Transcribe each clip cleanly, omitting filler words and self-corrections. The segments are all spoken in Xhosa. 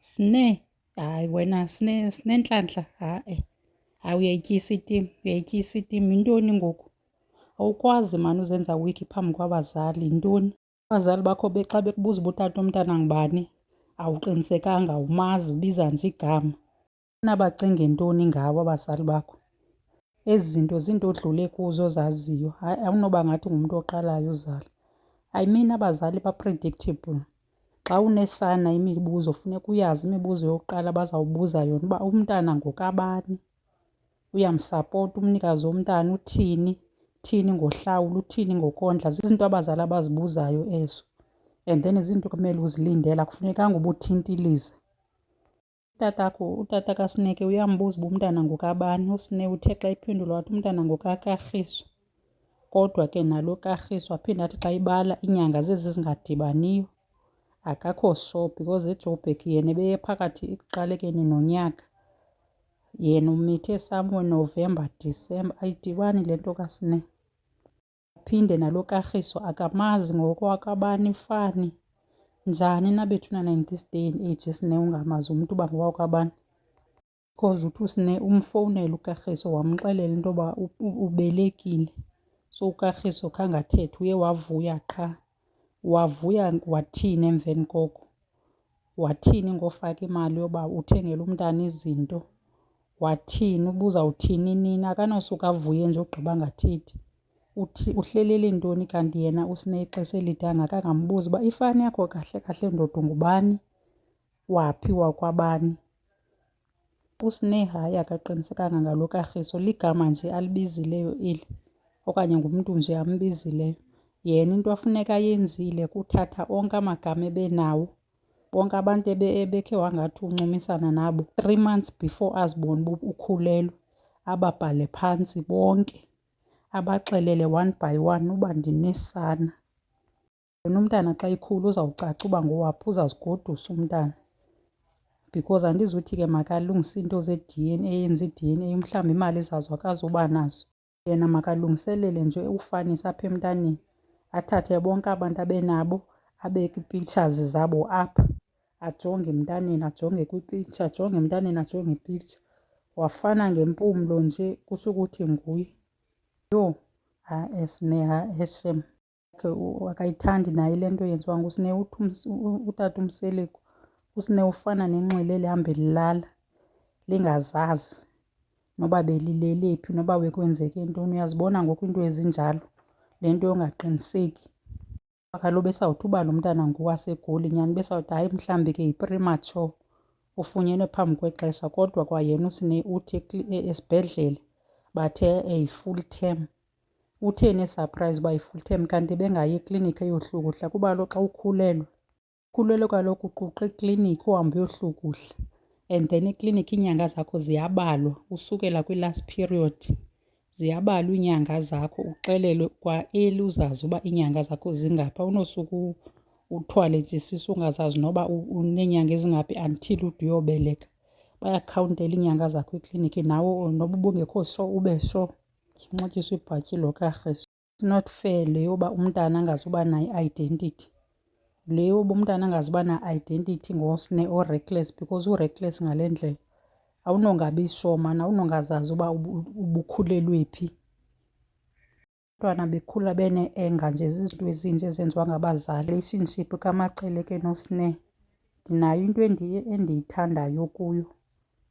Hayi wena Sinenhlanhla, hayi uyayityisa itimu, uyayityisa itimu. Yintoni ngoku? Awukwazi mani uzenza wiki phambi kwabazali, yintoni? Abazali bakho xa bekubuza uba utata womntana ngubani awuqinisekanga, awumazi, ubiza nje igama. Funa bacinge ntoni ngawe abazali bakho? Ezi zinto zinto odlule kuzo ozaziyo, hayi awunoba ngathi ungumntu oqalayo uzala. I mean abazali ba-predictable. Xa unesana imibuzo funeka uyazi imibuzo yokuqala bazawubuza yona uba umntana ngokabani, uyamsapota umnikazi womntana, uthini, uthini ngohlawula, uthini ngokondla. Zizinto abazali abazibuzayo ezo and then zinto kumele uzilindele, akufunekanga uba uthintiliza. Utata kaSneke uyambuza uba umntana ngokabani. uSnake uthe xa iphendula wathi umntana ngokaKagiso. Kodwa ke nalo Kagiso aphinde athi xa ibala iinyanga zezi zingadibaniyo akakho sure because eJoburg yena ebeye phakathi ekuqalekeni nonyaka. Yena umithe somewhere November, December, ayidibani le nto kaSnake. Aphinde nalo Kagiso akamazi ngokwakabani Fani. Njani na bethunana in this day and age Snake ungamazi umntu uba ngowakwabani? Because uthi umfowunele uKagiso wamxelela into yoba ubelekile. So uKagiso khange athethe, uye wavuya qha. Wavuya wathini emveni koko? Wathini ngofaka imali yoba uthengele umntana izinto? Wathini uba uzawuthini nini? Akanosuke avuye nje ugqiba angathethi. Uhlelele ntoni kanti yena uSnake ixesha elide angakangambuzi uba ifani yakho kahle kahle ndoda ungubani, waphi wakwabani? USnake hayi akaqinisekanga ngalo Kagiso, ligama nje alibizileyo eli okanye ngumntu nje ambizileyo. Yena into afuneka ayenzile kuthatha onke amagama ebenawo, bonke abantu ebekhe wangathi uncumisana nabo 3 months before azibone uba ukhulelwe, ababhale phantsi bonke, abaxelele one by one uba ndinesana. Yena umntana xa ekhula uzawucaca uba ngowaphi, uzawuzigodusa umntana. Because andizuthi ke makalungise iinto ze-D_N_A, yenze i-D_N_A mhlawumbi imali ezazo akazuba nazo. Yena makalungiselele nje ufanisa apha emntaneni, athathe bonke abantu abenabo abeke ii-pictures zabo apha, ajonge emntaneni, ajonge kwi-picture, ajonge emntaneni, ajonge i-picture. Wafana ngempumlo nje kutsho ukuthi nguye. Yho, Snake shem akayithandi naye le nto yenziwa nguSnake. Uthi utata uMseleko, uSnake ufana nenxila elihamba lilala lingazazi noba belilele phi, noba bekwenzeke ntoni. Uyazibona ngoku iinto ezinjalo, le nto yongaqiniseki. Kaloku besawuthi uba lo mntana ngowaseGoli nyhani besawuthi hayi mhlawumbi ke yi-premature, ufunyenwe phambi kwexesha. Kodwa kwayena uSnake uthi esibhedlele bathe yi-full term. Utheni esurprise uba yi-full term kanti bengayi eklinikhi eyohlukuhla? Kuba kaloku xa ukhulelwe kaloku uquqa ekliniki uhambe uyohlukuhla and then ekliniki iinyanga zakho ziyabalwa usukela kwi-last period. Ziyabalwa iinyanga zakho, uxelelwe kwa early uzazi uba iinyanga zakho zingaphi. Awunosuke uthwale nje isisu ungazazi noba uneenyanga ezingaphi until ude uyobeleka. Bayakhawuntela iinyanga zakho ekliniki nawe noba ubungekho sure ube sure. Unxityiswe ibhatyi lo Kagiso. It's not fair le yoba umntana angazuba nayo i-identity. Le yoba umntana angazuba na-identity ngoSnake o-reckless because u-reckless ngale ndlela. Awunongabi sure mani, awunongazazi uba ubukhulelwe phi. Abantwana bekhula bene-anger nje zizinto ezinje ezenziwa ngabazali. Relationship kaMacele ke noSnake ndinayo into endiyithandayo kuyo.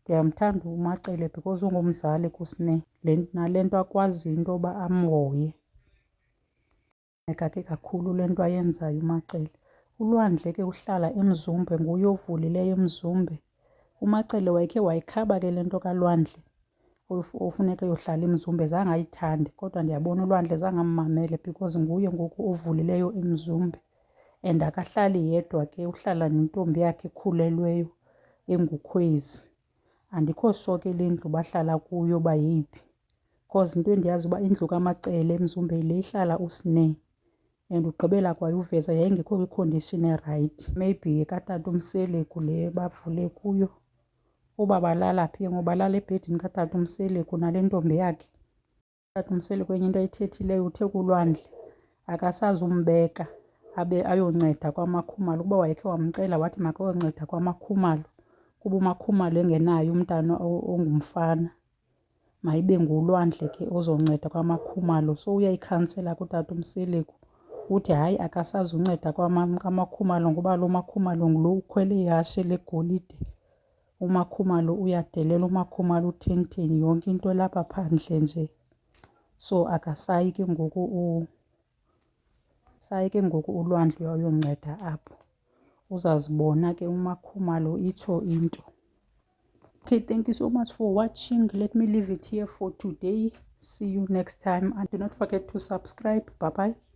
Ndiyamthanda uMacele because ungumzali kuSnake nale nto akwaziyo into yoba amhoye. Ke kakhulu le nto ayenzayo uMacele. uLwandle ke uhlala eMzumbe, nguye ovulileyo eMzumbe. uMacele wayekhe wayikhaba ke le nto kaLwandle ofuneka eyohlala eMzumbe, zange ayithande kodwa ndiyabona uLwandle zange ammamele because nguye ngoku ovulileyo eMzumbe and akahlali yedwa ke, uhlala nentombi yakhe ekhulelweyo enguKhwezi. Andikho sure ke le ndlu bahlala kuyo uba yeyiphi because into endiyazi uba indlu kaMacele eMzumbe le ihlala uSnake and ugqibela kwayo uveza yayingekho kwikhondishini erayithi. Maybe katata uMseleko le bavule kuyo. Uba balala phi ke ngoku? Balala ebhedini katata uMseleko nale ntombi yakhe. Utata uMseleko enye into ayithethileyo uthe kuLwandle akasazumbeka abe ayonceda kwaMakhumalo. Ukuba wayekhe wamcela wathi makayonceda kwaMakhumalo kuba uMakhumalo engenayo umntana ongumfana, mayibe ngulwandle ke ozonceda kwaMakhumalo. So uyayikhansela kutata uMsiligu uthi hayi akasazunceda kaMakhumalo ngoba lo Makhumalo ngulo ukhwele ihashe legolide. uMakhumalo uyadelela, uMakhumalo uthenitheni, yonke into lapha phandle nje. So akasayi ke ngoku ulwandle uyonceda apho. Uzazibona ke uMakhumalo itsho into. Okay, thank you so much for watching. Let me leave it here for today. See you next time, and do not forget to subscribe. Bye bye.